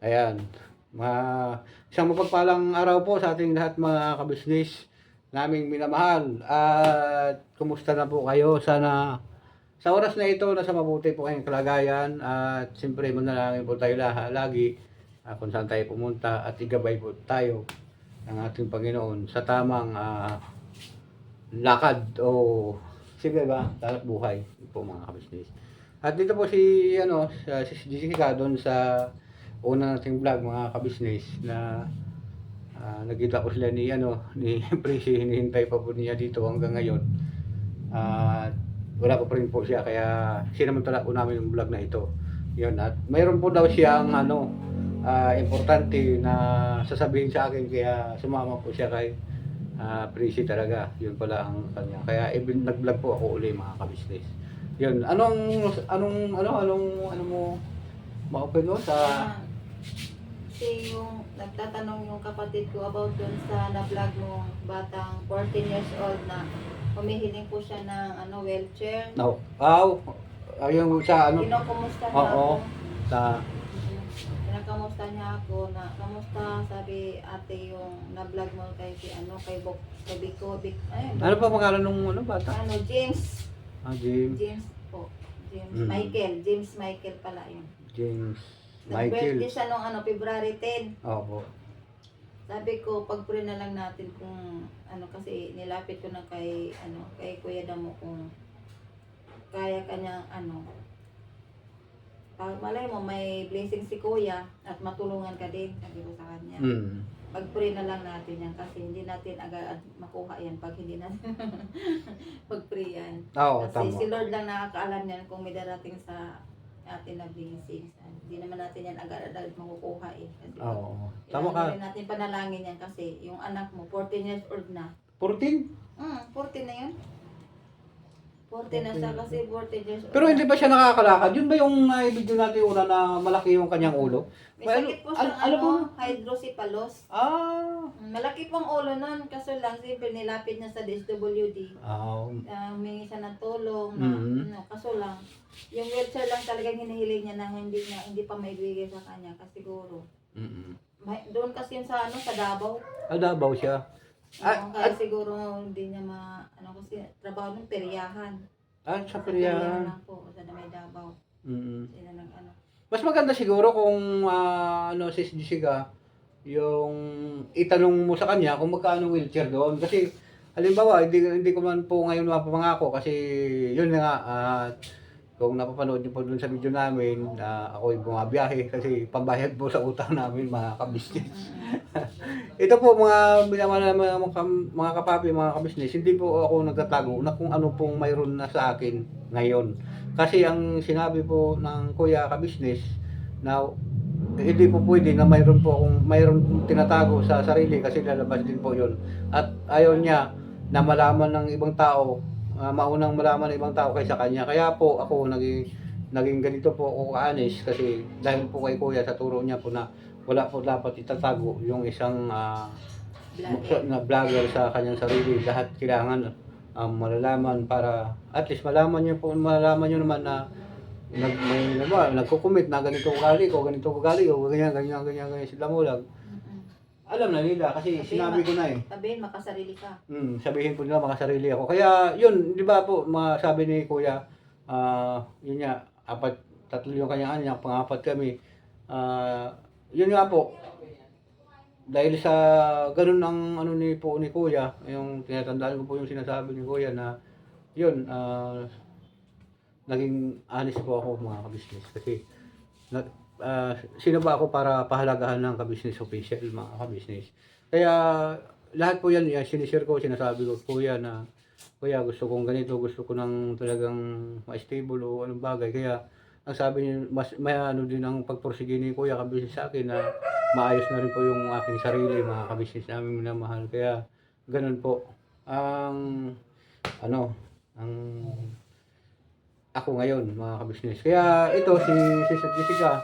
Ayan. Ma Isang mapagpalang araw po sa ating lahat mga kabisnes naming minamahal. At kumusta na po kayo? Sana sa oras na ito nasa mabuti po kayong kalagayan at siyempre manalangin po tayo lagi kung saan tayo pumunta at igabay po tayo ng ating Panginoon sa tamang lakad o sige ba, talak buhay po mga kabisnes. At dito po si Jessica doon sa una nating vlog mga kabisnes na nagkita ko sila ni Prissy, hinihintay pa po niya dito hanggang ngayon. At wala pa rin po siya kaya sinamantala po namin yung vlog na ito. Yun, at mayroon po daw siyang importante na sasabihin sa akin kaya sumama po siya kay Prissy talaga. Yun pala ang kanya. Kaya nag-vlog po ako uli mga kabisnes. Yun, anong mo ma-open mo sa Kasi yung nagtatanong yung kapatid ko about dun sa na-vlog mo batang 14 years old na humihiling po siya ng wheelchair. no, yung sa Kinukumusta niya oo, ako. sa Kinakamusta niya ako na kamusta, sabi ate yung na-vlog mo kay kay Biko, ano pa pangalan nung bata? James. James. James po. James Mm. Michael. James Michael pala yun. James Nag-birthday Michael. siya nung February 10. Opo. Sabi ko, pag-pray na lang natin kung kasi nilapit ko na kay Kuya Damo kung kaya kanyang malay mo may blessing si Kuya at matulungan ka din, sabi ko sa kanya. Mm. Pag-pray na lang natin yan kasi hindi natin agad makuha yan pag hindi natin pag-pray yan. Oo, Kasi tama. si Lord lang nakakaalam yan kung may darating sa atin na blessings. Hindi naman natin yan agad-agad makukuha eh. Kasi Oo. Tama ka. kailangan natin panalangin yan kasi yung anak mo, 14 years old na. 14? 14 na yun. 14 na siya kasi 14 years old. Pero hindi ba siya nakakalakad? Yun ba yung video natin una na malaki yung kanyang ulo? May sakit po siyang ano po? hydrocephalus. Malaki pong ulo nun, kaso lang siyempre nilapit niya sa DSWD. Humingi siya ng tulong na, kaso lang, yung wheelchair lang talagang hinihiling niya na hindi pa maibigay sa kanya kasi siguro. Doon kasi yun sa sa Davao. Davao siya. Kaya siguro hindi niya kasi trabaho ng peryahan. Sa Peryahan. lang po, sa may Davao. Sila Mas maganda siguro kung si Jessica, yung itanong mo sa kanya kung magkano wheelchair doon. Kasi halimbawa, hindi ko man po ngayon mapapangako kasi yun na nga, kung napapanood niyo po dun sa video namin, ako'y bumabiyahe kasi pambayad po sa utang namin mga kabisnes. Ito po mga minamahal na mga kapapi, mga kabisnes, hindi po ako nagtatago na kung ano pong mayroon na sa akin ngayon. Kasi ang sinabi po ng Kuya Kabisnes na hindi po pwede na mayroon tinatago sa sarili kasi lalabas din po yun. At ayaw niya na malaman ng ibang tao, maunang malaman ng ibang tao kaysa kanya. Kaya po ako naging ganito po ako ka-honest kasi dahil po kay Kuya sa turo niya po na wala po dapat itatago yung isang vlogger sa kanyang sarili. Lahat kailangan malalaman para at least malaman niyo naman na nagko-commit na ganito ugali ko, ganyan sila mulag. Alam na nila kasi sinabi ko na eh. Sabihin, makasarili ka. Sabihin po nila makasarili ako. Kaya yun, di ba po, sabi ni Kuya, yun nga, tatlo yung kanyang anak, pangapat kami. Yun nga po, dahil sa ganun ang ni Kuya, yung tinatandaan ko po yung sinasabi ni Kuya na yun, naging honest po ako mga kabisnes kasi sino ba ako para pahalagahan ng kabisnes official mga kabisnes. Kaya lahat po yan sinishare ko, sinasabi ko Kuya na Kuya gusto kong ganito, gusto ko ng talagang ma-stable o anong bagay. Kaya ang sabi niya mas may din ang pagpursige ni Kuya Kabisnes sa akin na maayos na rin po yung aking sarili mga kabisnes namin minamahal. Kaya ganun po ang ang ako ngayon mga kabisnes. Kaya ito si Jessica,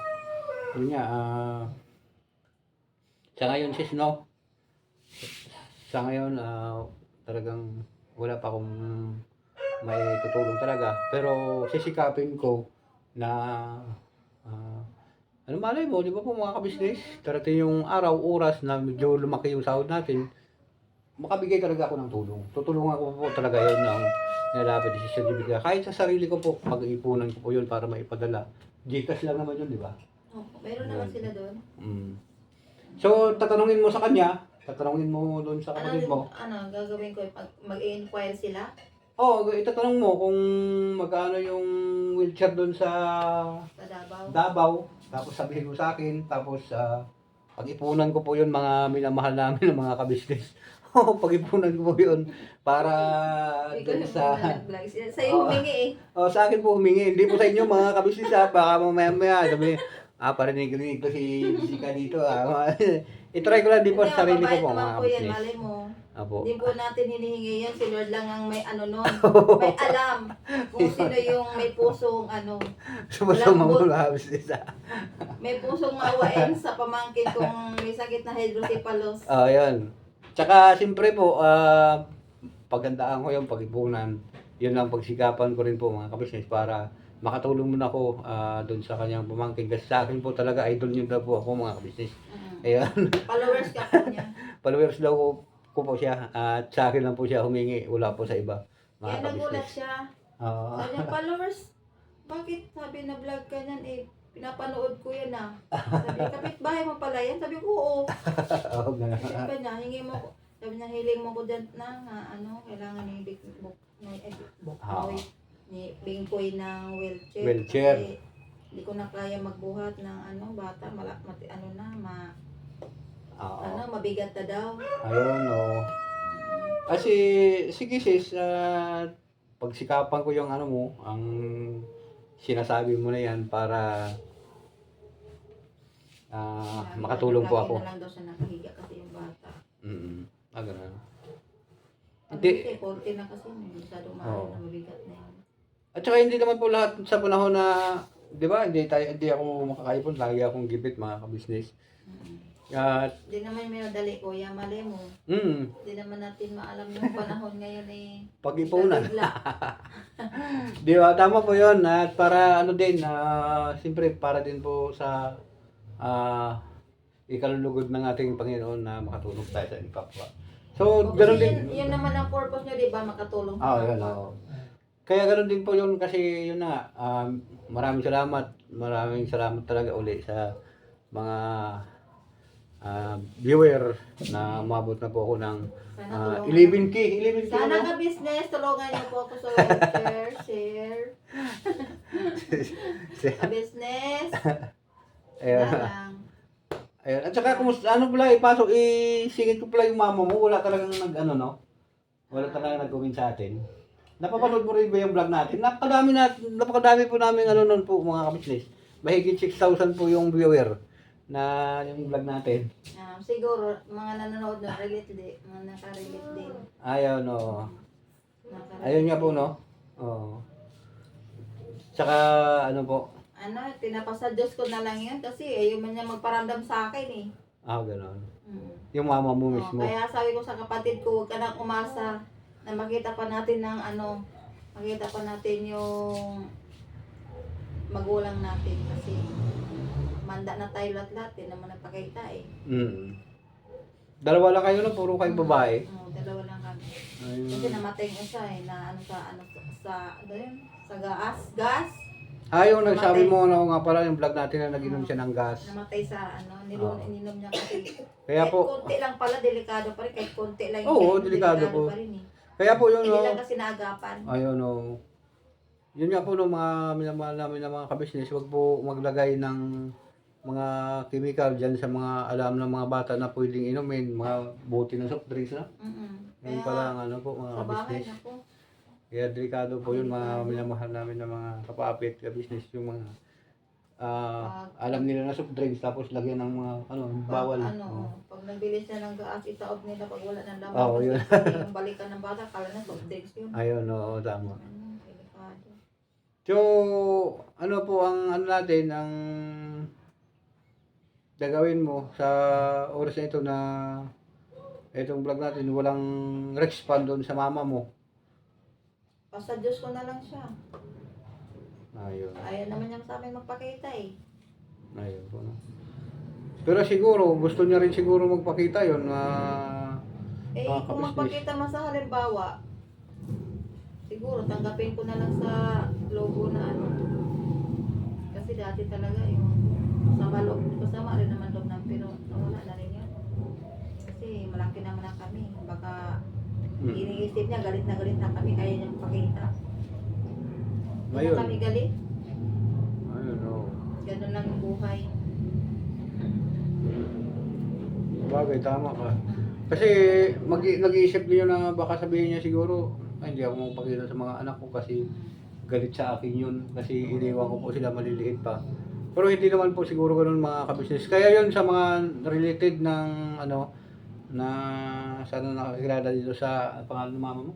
yun nga, sa ngayon sa ngayon talagang wala pa akong may tutulong talaga. Pero sisikapin ko na Ano malay mo, di ba po mga kabisnes? Darating yung araw, oras na medyo lumaki yung sahod natin, makabigay talaga ako ng tulong. Tutulungan ko po talaga yun ng nilapit si Sir Jibig. Kahit sa sarili ko po, pag-iipunan ko po yun para maipadala. Gcash lang naman yun, di ba? Opo, meron naman sila doon. Mm. So, tatanungin mo sa kanya, tatanungin mo doon sa kapatid mo. Ano, gagawin ko, mag-i-inquire sila? Oo, itatanong mo kung magkano yung wheelchair doon sa Sa Davao? Davao. Tapos sabihin mo sa akin, tapos pag-ipunan ko po yun mga minamahal namin ng mga kabisnes. Oo, pag-ipunan ko po yun para doon sa... Sa'yo humingi eh. Sa akin po humingi. Hindi po sa inyo mga kabisnes ha. Baka mamaya-maya sabi, parinig-rinig ko si Jessica dito I-try ko lang din po sa sarili ko po mga kabisnes. Malay mo. Apo. Hindi po natin hinihingi yan. Si Lord lang ang may ano nun. May alam kung sino yung may pusong ano. Sumusang mga kabisnes May pusong maawain sa pamangkin kung may sakit na hydrocephalus. Yan. Tsaka siyempre po, pagandaan ko yung pag-ipunan. Yun ang pagsikapan ko rin po mga kabisnes para makatulong muna ako doon sa kanyang pamangkin. Kasi sa akin po talaga idol niyo daw po ako mga kabisnes. Ayan. Followers ka po niya. Followers daw ko po siya. At sa akin lang po siya humingi. Wala po sa iba. Kaya nagulat siya. Ah. Sabi niya, followers, bakit sabi na vlog ka niyan eh? Pinapanood ko yan ah. Sabi, kapitbahay mo pala yan? Sabi ko, oo. Sabi pa niya, hingi mo ko. Sabi niya, hiling mo ko dyan na kailangan ni Big Book, ni Bingkoy ng wheelchair. Wheelchair. Kasi hindi ko na kaya magbuhat ng bata, mabigat na daw. Ayun, Kasi, sige sis, pagsikapan ko yung ang sinasabi mo na yan para makatulong po ako. Lagi na lang daw siya nakahiga kasi yung bata. Ganun. Hindi. Kasi 40 na kasi, masyadong mahal na mabigat na yan. At saka hindi naman po lahat sa panahon na, di ba, hindi ako makakaipon, lagi akong gipit mga kabisnes. Hindi naman may madali, kuya, mali mo. Hindi naman natin maalam yung panahon ngayon eh. Pag-ipunan. Di ba, tama po yun. At para siyempre para din po sa ikalulugod ng ating Panginoon na makatulong tayo sa inyong kapwa. So, ganoon din. Yun naman ang purpose nyo, di ba? Makatulong sa kapwa. Yun. Kaya ganoon din po yun kasi yun na. Maraming salamat talaga uli sa mga viewer na umabot na po ako ng 11K. Sana ka business, tulungan niyo po ako sa wheelchair, share. Business. Ayun. At saka kumusta, ipasok, isingit ko pala yung mama mo, wala talagang wala talagang nag-comment sa atin. Napapanood mo rin ba yung vlog natin? Napakadami po namin noon po mga kabisnes. Mahigit 6,000 po yung viewer na yung vlog natin. Siguro, mga nanonood na relate din, mga nakarelate din. Ayun, ayun nga po, Tsaka, po? Pinapasa Diyos ko na lang yan kasi ayaw man niya magparamdam sa akin eh. Gano'n. Yung mama mo mismo. Kaya sabi ko sa kapatid ko, huwag ka nang umasa na makita pa natin makita pa natin yung magulang natin kasi manda na tayo lahat-lahat, naman nagpakita eh. Dalawa lang kayo na, puro kayong babae? Dalawa lang kami. Kasi namatay nga siya eh, sa gas. Yung nagsabi mo nga pala yung vlog natin na nag-inom siya ng gas. Namatay sa ininom niya kasi. Kaya po, konti lang pala, delikado pa rin. Kahit konti lang. Delikado po. Pa rin, eh. Kaya po yun, Hindi lang kasi naagapan. Ayun, Yun nga po mga minamahal namin ng mga kabisnes, wag po maglagay ng mga chemical dyan sa mga alam ng mga bata na pwedeng inumin, mga buti ng soft drinks na. Yun pala ang mga kabisnes. Kaya delikado po yun, mga minamahal namin ng mga kapapit, kabisnes, yung mga alam nila na soft drinks tapos lagyan ng mga bawal. Pag nagbilis na ng gas, itaob nila pag wala ng laman. Yun. Yung balikan ng bata, kala na soft drinks yun. Ayun, tama. Delikado. So, po ang natin, ang gagawin mo sa oras na ito na itong vlog natin, walang respond doon sa mama mo. Basta Diyos ko na lang siya. Ayun. Ayaw naman niya sa amin magpakita eh. Ayun po, no? Pero siguro, gusto niya rin siguro magpakita yun na mga Kung kabisnes. magpakita man sa halimbawa, siguro tanggapin ko na lang sa logo na ano. Kasi dati talaga yung kasama rin naman loob ng pero nawala na rin yun. Kasi malaki naman na kami. Baka iniisip niya, galit na kami, kaya niya pakita. Hindi Ayun. na kami galit. Ayun, oh. Ganun lang yung buhay. Bagay, tama ka. Kasi nag-iisip niyo na baka sabihin niya siguro, ay, hindi ako magpakita sa mga anak ko kasi galit sa akin yun. Kasi iniwan ko po sila maliliit pa. Pero hindi naman po siguro ganun mga kabisnes. Kaya yun sa mga related ng ano, na sana nakakilala dito sa pangalan ng mama mo?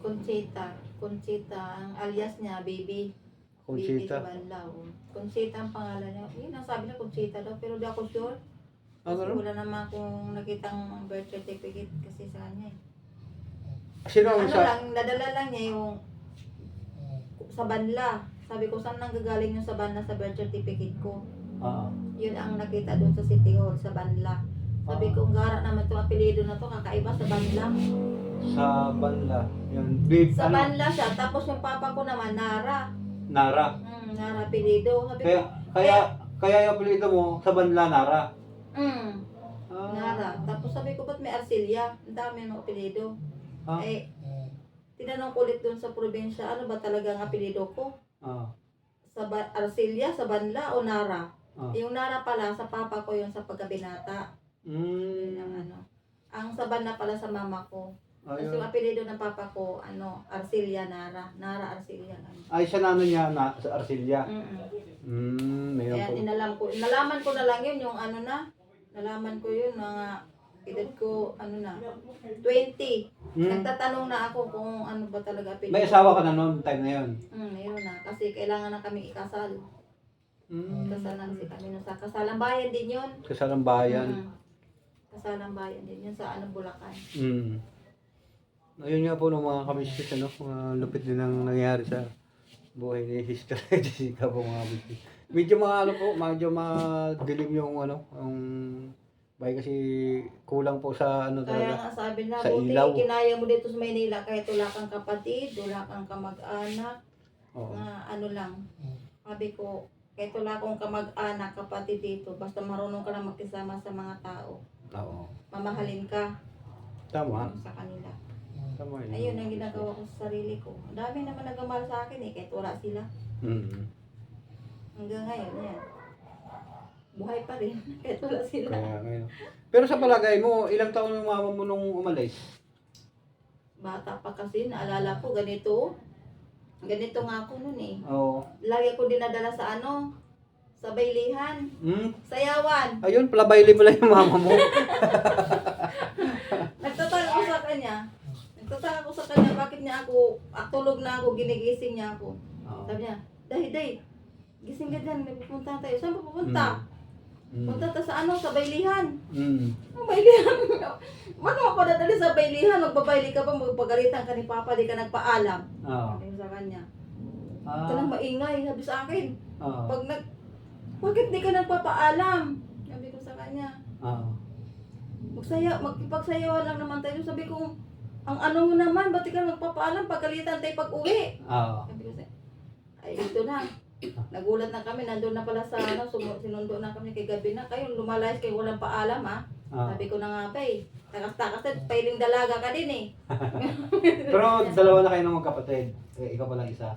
Conchita. Conchita. Ang alias niya, baby. Conchita. Baby Banlaw. Conchita ang pangalan niya. Yun, nasabi niya Conchita daw. Pero di ako sure. Ah, Kasi ganun? wala naman akong nakitang birth certificate kasi sa kanya eh. Sino ang Ano sa... lang, nadala lang niya yung sa banla. Sabi ko, saan nang gagaling yung sa banla sa birth certificate ko? Ah, Yun ang nakita doon sa City Hall, sa banla. Sabi ko, gara naman itong apelido na to, kakaiba sa banla. sa Banla. Yun. Babe, Sa ano? banla siya, tapos yung papa ko naman, Nara. Nara. Nara apelido. Sabi ko, Kaya yung apelido mo sa Banla, Nara. Ah. Nara. Tapos sabi ko, ba't may Arcelia? Ang dami ng apelido. Ah. Tinanong ko ulit doon sa probinsya, ano ba talaga ang apelido ko? Ah. Arcelia, sa Banla o Nara? Ah. Yung Nara pala, sa papa ko yun sa pagkabinata. Yun ang ano. Ang sa Banla pala sa mama ko. Tapos yung Ayun. apelido ng papa ko, Arcelia Nara. Nara Arcelia. Ay, sa nano niya na, sa Arcelia. Mayroon Kaya po. nalaman ko na lang yun, yung ano na. Nalaman ko yun, mga edad ko, 20. Nagtatanong na ako kung ano ba talaga apelido. May asawa ka na noon, time na yun. Mayroon na. Kasi kailangan na kami ikasal. Kasal na kasi kami nun sa kasalang bayan din yun. Kasalang bayan. Kasalang bayan din yun sa Bulacan. Ayun nga po ng mga kamistis, lupit din ang nangyari sa buhay ni Sister Jessica po mga kamistis. Medyo medyo madilim yung yung bahay kasi kulang po sa Kaya talaga. nga sabi na, Sa buti ilaw. kinaya mo dito sa Maynila kahit wala kang kapatid, wala kang kamag-anak, Oo. na lang. Sabi ko, kahit wala akong kamag-anak, kapatid dito, basta marunong ka na makisama sa mga tao. Oo. Mamahalin ka Tama. sa kanila. Tama yun. Ayun ang ginagawa ko sa sarili ko. Ang dami naman nagmamahal sa akin kahit wala sila. Hanggang ngayon, yan. Buhay pa rin, kahit wala sila. Kaya ngayon. Pero sa palagay mo, ilang taon yung mama mo nung umalis? Bata pa kasi, naalala ko, ganito. Ganito nga ako nun eh. Oo. Lagi ko dinadala sa sa baylihan, sayawan. Ayun, palabayli mo lang yung mama mo. Nagtataka ko sa kanya. Bakit niya ako, tulog na ako, ginigising niya ako. Oo. Sabi niya, Day, gising ka dyan, may pupunta tayo. Saan pa pupunta? Punta tayo sa baylihan. Ang baylihan. Ano ako dadali sa baylihan? Magbabayli ka pa, magpagalitan ka ni Papa, di ka nagpaalam. Sabi ko sa kanya. Ito lang maingay, sabi sa akin. Bakit di ka nagpapaalam? Sabi ko sa kanya. Magpagsayawan lang naman tayo. Sabi ko, ang ano mo naman, ba't di ka nagpapaalam? Pagalitan tayo pag-uwi. Sabi ko sa ay ito na. Nagulat na kami, nandun na pala sa sinundo na kami kay gabi na. Kayo, lumalayas kayo, walang paalam ha. Sabi ko na nga pa eh. Takas-takas na, pailing dalaga ka din eh. Pero dalawa na kayo ng magkapatid. Ikaw pa lang isa.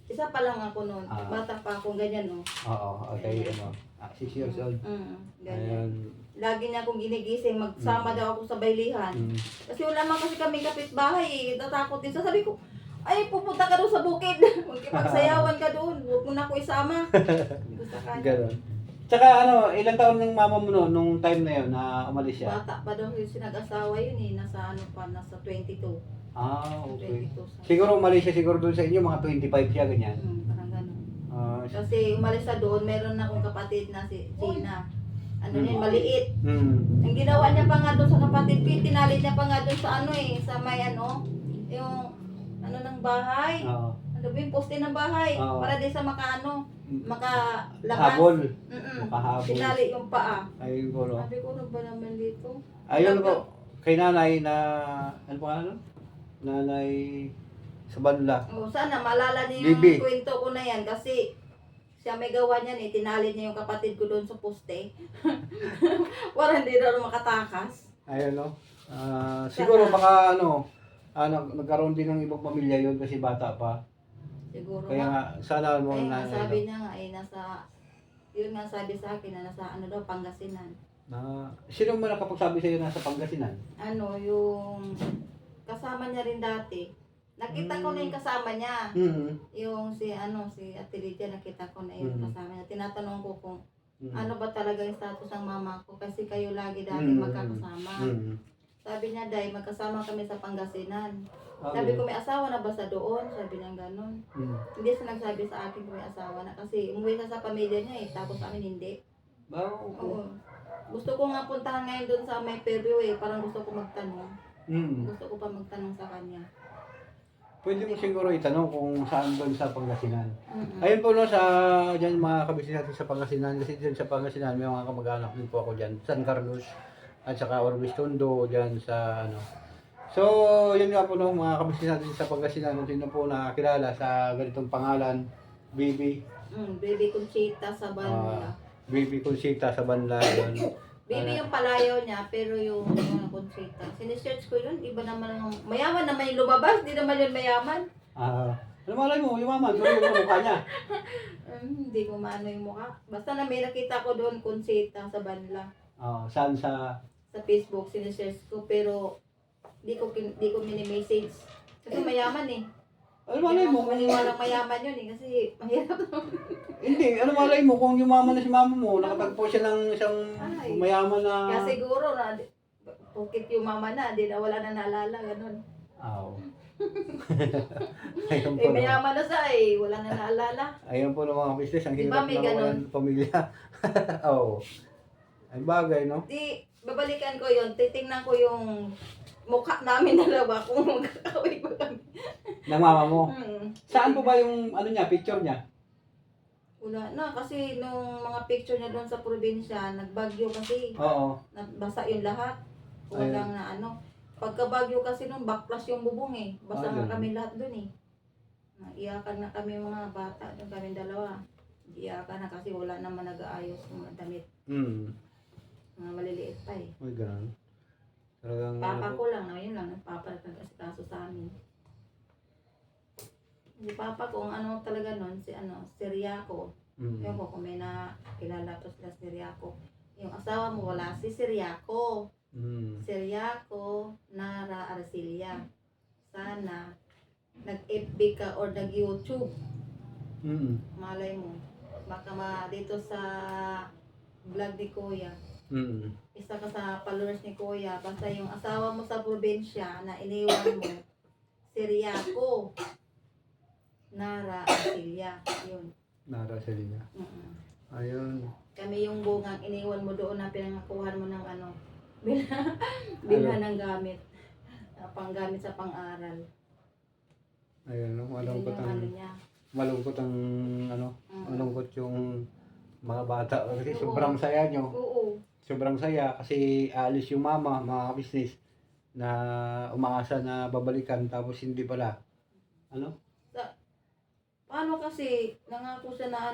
Isa pa lang ako noon. Bata pa akong ganyan no. Oo, okay. 6 years old. Ganyan. Lagi niya akong ginigising, magsama daw ako sa baylihan. Kasi wala man kasi kami kapitbahay eh. Natakot din. So sabi ko, ay pupunta ka doon sa bukid. Magkipagsayawan ka doon. Huwag mo na ako isama. Gusto ka niya. Ganon. Tsaka ilang taon ng mama mo no, nung time na yun na umalis siya? Bata pa daw yung sinag-asawa yun eh. Nasa nasa 22. Okay. 22 Siguro umalis siya siguro doon sa inyo, mga 25 siya, ganyan. Parang ganun. Ah, Kasi umalis sa doon, meron na akong kapatid na si Gina. Maliit. Ang ginawa niya pa nga doon sa kapatid ko, tinalit niya pa nga doon sa sa may yung ng bahay. Sabi, poste ng bahay. Oo. Para di sa makalabas. Habol. Mm-mm. Makahabol. Tinali yung paa. Ayun po, no? Sabi ko, ano ba naman dito? Ayun po, kay nanay na, ano pa ano? Nanay sa banla. Oh, sana malala niya yung Bibi. kwento ko na yan kasi siya may gawa niyan eh. Tinali niya yung kapatid ko doon sa poste. Para hindi na makatakas. Ayun, no? Siguro baka nagkaroon din ng ibang pamilya yun kasi bata pa. Siguro Kaya nga, sana mo Kaya nga, na, sabi niya nga yun nga sabi sa akin na nasa ano daw, Pangasinan. sino mo nakapagsabi sa'yo nasa Pangasinan? Ano, yung kasama niya rin dati. Nakita ko na yung kasama niya. Mm-hmm. Yung si Ate Lydia, nakita ko na yung kasama niya. Tinatanong ko kung ano ba talaga yung status ng mama ko kasi kayo lagi dati magkakasama. Sabi niya, Day, magkasama kami sa Pangasinan. Sabi ko, may asawa na ba sa doon? Sabi niya gano'n. Hindi siya nagsabi sa akin kung may asawa na kasi umuwi siya sa pamilya niya eh, tapos amin hindi. Oo. Gusto ko nga puntahan ngayon doon sa may Fairview eh, parang gusto ko magtanong. Gusto ko pa magtanong sa kanya. Pwede mo siguro itanong kung saan doon sa Pangasinan. Ayun po no, dyan mga kabisnes natin sa Pangasinan. Kasi dyan sa Pangasinan, may mga kamag-anak din po ako dyan. San Carlos at saka Orbis Tondo dyan sa So, yun nga po no, mga kabisnes natin sa Pangasinan. Kung sino po nakakilala sa ganitong pangalan, Bibi. Baby Conchita sa Banla. Bibi Conchita sa Banla yun. Baby yung palayaw niya, pero yung Conchita. Sinesearch ko yun, iba naman ang mayaman naman yung lumabas, di naman yun mayaman. Ano malay mo, yumaman, pero yung mukha niya. Hindi ko maano yung mukha. Basta na may nakita ko doon, Conchita sa Banla. Saan sa... Sa Facebook, sinesearch ko, pero di ko mini-message. Kasi mayaman eh. Ano malay mo? Hindi walang mayaman yun eh, kasi mahirap naman. Hindi, ano malay mo kung yumaman na si mama mo, nakatagpo siya ng isang mayaman na... Kaya siguro na, pukit yung mama na, di na wala na naalala, ganun. Ayun po, Eh, mayaman na siya eh, wala na naalala. Ayun po ng mga business, ang Di hirap ba may na walang pamilya. Oo. Ay bagay, no? Di, babalikan ko yun, titingnan ko yung mukha namin dalawa kung magkakaway ba kami. Ng mama mo? Saan po ba yung picture niya? Wala na, kasi nung mga picture niya doon sa probinsya, nagbagyo kasi. Oo. Basa yung lahat. Walang na Pagkabagyo kasi nung backflash yung bubong eh. Basa nga kami lahat doon eh. Iyakan na kami mga bata, doon kami dalawa. Iyakan na kasi wala naman nag-aayos ng mga damit. Mga maliliit pa eh. Ay, ganun. Talagang Papa ko lang, yun lang, nagpapa nag-asikaso sa amin. Si Papa ko, ang ano talaga nun, si Siriaco. Yung ko, kung may nakilala to sila Siriaco. Yung asawa mo, wala si Siriaco. Siriaco, Nara Arcilia. Sana, nag-FB ka or nag-YouTube. Malay mo. Baka dito sa vlog ni Kuya. Isa ka sa followers ni Kuya. Basta yung asawa mo sa probinsya na iniwan mo, Siriaco. Nara Arcilia. Yun. Nara Arcilia. Ayun. Kami yung bungang iniwan mo doon na pinangakuhan mo ng bilhan ng gamit. Panggamit sa pang-aral. Ayun, malungkot ang malungkot yung mga bata kasi sobrang saya nyo. Oo. Sobrang saya kasi aalis yung mama, mga business na umaasa na babalikan tapos hindi pala. Paano kasi nangako siya na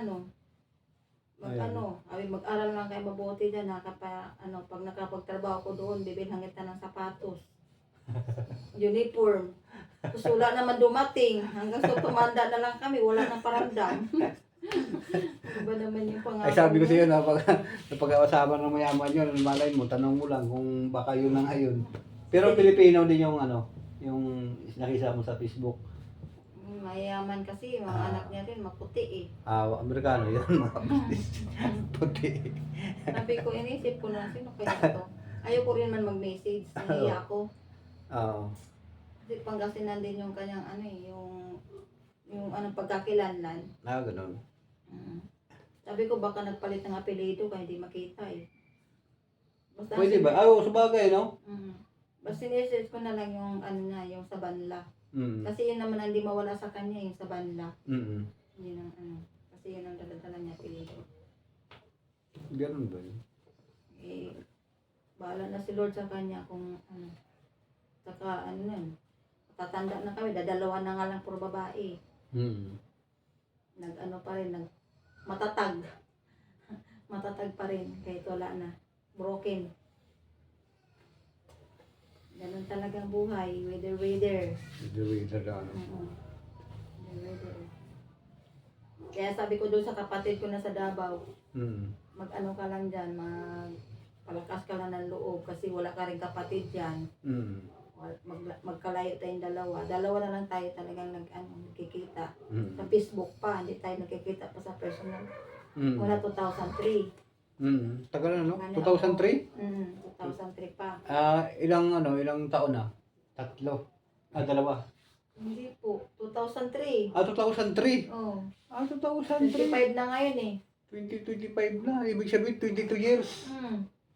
mag-aral lang kayo mabuti dyan pag nakapagtrabaho ko doon, bibilhan kita ng sapatos. Uniform. Tapos wala naman dumating. Hanggang so tumanda na lang kami, wala nang paramdam. Iba naman yung pangako. Ay sabi ko sa iyo na pag-asawa ng mayaman yun, malay mo, tanong mo lang kung baka yun ang ayun. Pero Pilipino din yung yung nakisa mo sa Facebook. Mayaman kasi, mga anak niya rin, maputi eh. Amerikano yun, mga business. Puti. Sabi ko, inisip ko na, sino kaya ito? Ayaw ko rin man mag-message, nahiya ako. Kasi Pangasinan din yung kanyang yung pagkakilanlan. Ganun. Sabi ko, baka nagpalit ng apelido kaya hindi makita eh. Pwede ba? Sabagay, no? Basta sinesearch ko na lang yung yung sa Banla. Mm. Kasi yun naman ang hindi mawala sa kanya, yung sa banda. Mm. Yun ang kasi yun ang daladala niya, apelido. Ganun ba yun? Eh, bahala na si Lord sa kanya kung saka yun, tatanda na kami, dadalawa na nga lang puro babae. Mm. Pa rin, matatag. Matatag pa rin, kahit wala na. Broken. Ganun talagang buhay, weather. Weather na ano. Weather. Kaya sabi ko doon sa kapatid ko na sa Davao, Mm. mag-ano ka lang dyan, palakas ka lang ng loob kasi wala ka rin kapatid dyan. Mm. Magkalayo tayong dalawa. Dalawa na lang tayo talagang nagkikita. Mm. Sa Facebook pa, hindi tayo nagkikita pa sa personal. Mm. Mula 2003. Mm. Tagal na, no? Ano 2003? 2003 pa. Ilang taon na? 3. 2. Hindi po, 2003. 2003. Oh, 2003. 25 na ngayon eh. 2025 na. Ibig sabihin, 22 years.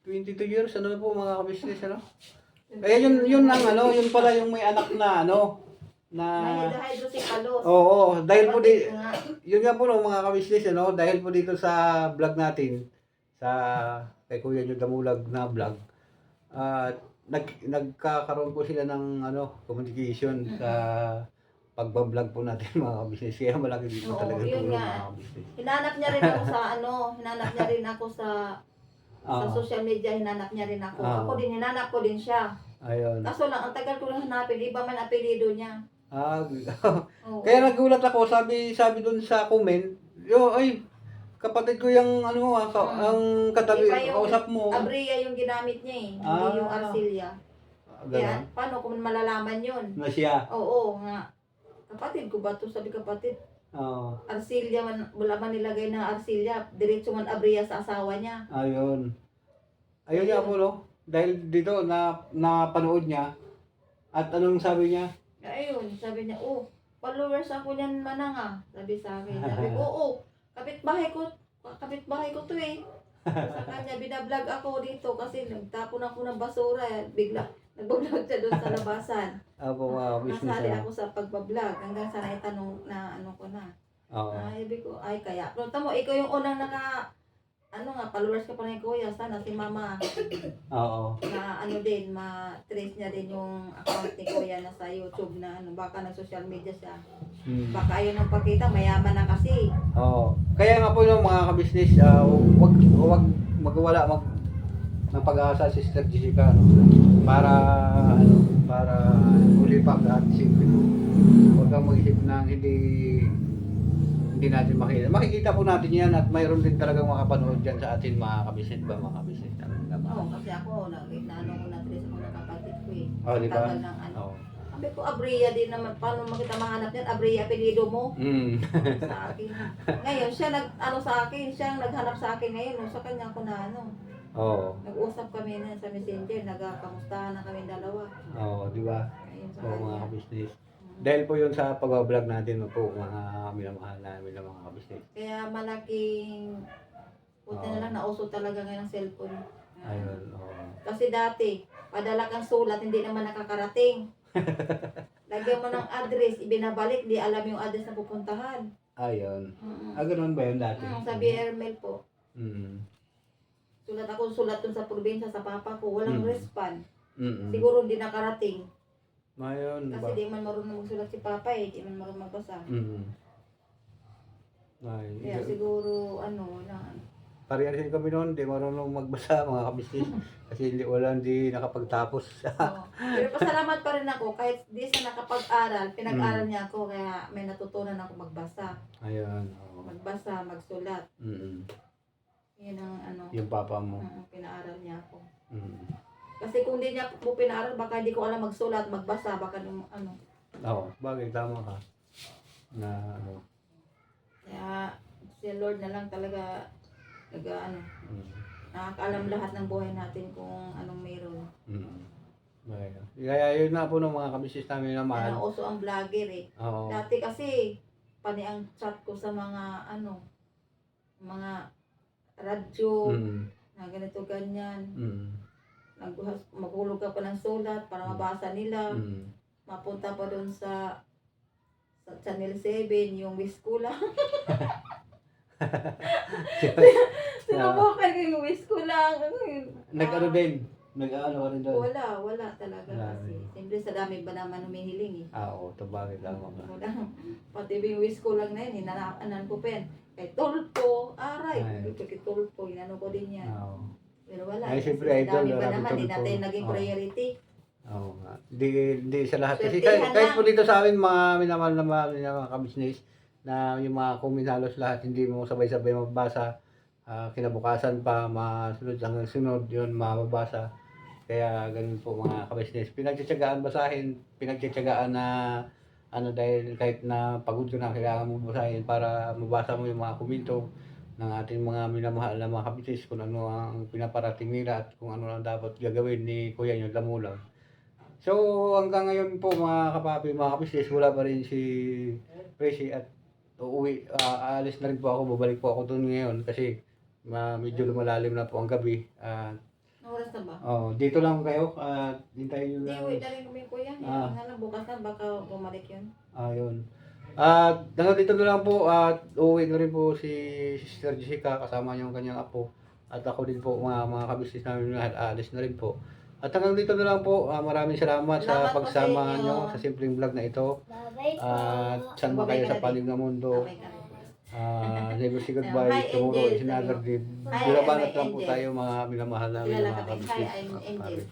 22 years, ano na po mga kabisnes, ano? Kaya yun pala yung may anak na, na... May hydrocephalus. Oo, dahil po Kapatid di, ko nga. yun nga po no, mga kabisnes, dahil po dito sa vlog natin, sa kay Kuya Nyo Damulag na vlog, nagkakaroon po sila ng communication sa pagbablog po natin mga kabisnes. Kaya malaki dito Oo, talaga yun tulong nga. mga kabisnes. Hinanap niya rin ako sa social media, hinanap niya rin ako. Ako din, hinanap ko din siya. Ayun. Kaso lang, ang tagal ko lang hanapin, iba man apelido niya. Oo. Kaya nagulat ako, sabi dun sa comment, kapatid ko yung ang katabi, Iba yung kausap mo. Abria yung ginamit niya eh, hindi yung Arcilia. Kaya, Ganun. paano kung malalaman yun? Na siya. Oo, nga. Kapatid ko ba to? Sabi kapatid, Oo. Arcilia, wala man nilagay na Arcilia, diretso man Abria sa asawa niya. Ayun. Ayun nga po, no? Dahil dito, napanood niya, at anong sabi niya? Ayun, sabi niya, followers ako niyan mananga. Sabi sa akin, sabi ko, kapitbahay ko to eh. Sa kanya, binablog ako dito kasi nagtapon ako ng basura. Bigla, nagbablog siya doon sa labasan. Ako mga business. Nasali ako sa pagbablog hanggang sa naitanong na ko na. Oo. Sabi ko, kaya. Pero tamo, ikaw yung unang followers ka pa rin kuya. Sana si mama Oo. na ma-trace niya din yung account ni kuya na sa YouTube na baka na social media siya. Baka ayaw nang pakita, mayaman na kasi. Oo. Kaya nga po yung mga kabisnes, wag magwala ng pag-asa si Sister Jessica, para huli pa at simple. Huwag kang mag-isip ng hindi natin makita. Makikita po natin yan at mayroon din talagang makapanood dyan sa atin mga kabisnes ba, mga kabisnes namin. Oo, kasi ako, na-trace ako ng kapatid ko eh. Di ba? Tagal ng Oo. Sabi ko, Abria din naman. Paano makita mahanap yan? Abria, apelido mo? Sa akin. Ngayon, siya siya ang naghanap sa akin ngayon. Sa kanya ako na Oo. nag-usap kami na sa messenger. Nagkamustahan na kami dalawa. Oo, di ba? Ngayon sa Oo, mga kanya. kabisnes. Dahil po yun sa pag-vlog natin po, mga minamahal namin ng mga kabisnes. Kaya malaking buti na lang nauso talaga ngayon ng cellphone. Ayun, oo. Kasi dati, padala kang sulat, hindi naman nakakarating. Lagyan mo ng address, ibinabalik, di alam yung address na pupuntahan. Ayun. Ganun ba yun dati? Sabi Airmail po. Sulat dun sa probinsya sa papa ko, walang respond. Siguro hindi nakarating. Ayun ba? Kasi di man marunong magsulat si papa di man marunong magbasa. Kaya siguro, Pare-parehin kami noon, di marunong magbasa mga kabisnes. Kasi hindi nakapagtapos. Pero pasalamat pa rin ako, kahit di sa nakapag-aral, pinag-aral niya ako, kaya may natutunan ako magbasa. Ayun. Magbasa, magsulat. Yun ang Yung papa mo. Pinaaral niya ako. Kasi kung di niya po pinaaral, baka hindi ko alam magsulat, magbasa, baka Oo, bagay, tama ka. Kaya si Lord na lang talaga nakakaalam lahat ng buhay natin kung anong mayroon. Kaya yun na po ng mga kabisnes namin naman. Kaya uso ang vlogger eh. Oo. Dati kasi, pani ang chat ko sa mga mga radyo, na ganito ganyan. Maghulog ka pa ng sulat para mabasa nila. mapunta pa doon sa Channel 7, yung Wish ko lang. Sinubukan ko yung Wish ko lang. Nag-ano din? Nag-ano ka rin doon? Wala talaga kasi. Siyempre sa dami ba naman humihiling eh. Oo, ito bakit tama ka. Wala. Pati yung Wish ko lang na yun, hinanaanan ko pa yan. Kay Tulpo, aray, kay Tulpo, inano ko din yan. Oo. Pero wala. Ay, Kasi siyempre, sa idol, dami ba Rabbit naman, di Tulpo. natin naging Oo. priority. Oo nga. Hindi sa lahat. Kasi Swertihan kahit lang. po dito sa amin, mga minamahal na mga ka-business, na yung mga kuminalos lahat, hindi mo sabay-sabay mabasa. Kinabukasan pa, masunod hanggang sunod, yun, mababasa. Kaya ganun po mga ka-business. Pinagtsatsagaan basahin, pinagtsatsagaan na dahil kahit na pagod ka na, kailangan mo basahin para mabasa mo yung mga komento ng ating mga minamahal na mga ka-business, kung ano ang pinaparating nila at kung ano ang dapat gagawin ni Kuya yung Lamulang. So hanggang ngayon po mga kapapi, mga ka-business, wala pa rin si Presi at uuwi, aalis na rin po ako, babalik po ako doon ngayon kasi medyo lumalalim na po ang gabi. Oras na ba? Dito lang kayo at hintayin nyo Hindi, lang. wait na rin kami kuya. Yan na lang, bukas na, baka bumalik yun. Ayun. At hanggang dito na lang po at uuwi na rin po si Sister Jessica kasama yung kanyang apo. At ako din po mga kabisnes namin lahat, aalis na rin po. At hanggang dito na lang po, maraming salamat sa Salamat po sa pagsama inyo. nyo sa simpleng vlog na ito. At saan ba kayo sa panig na mundo. Babay ka na. Never say Hi, goodbye, tomorrow Angel. is another day. Hi, Bulabanat I'm lang po Angel. tayo mga minamahal namin Kilala mga ka ba? Hi, kabisnes. I'm Angel.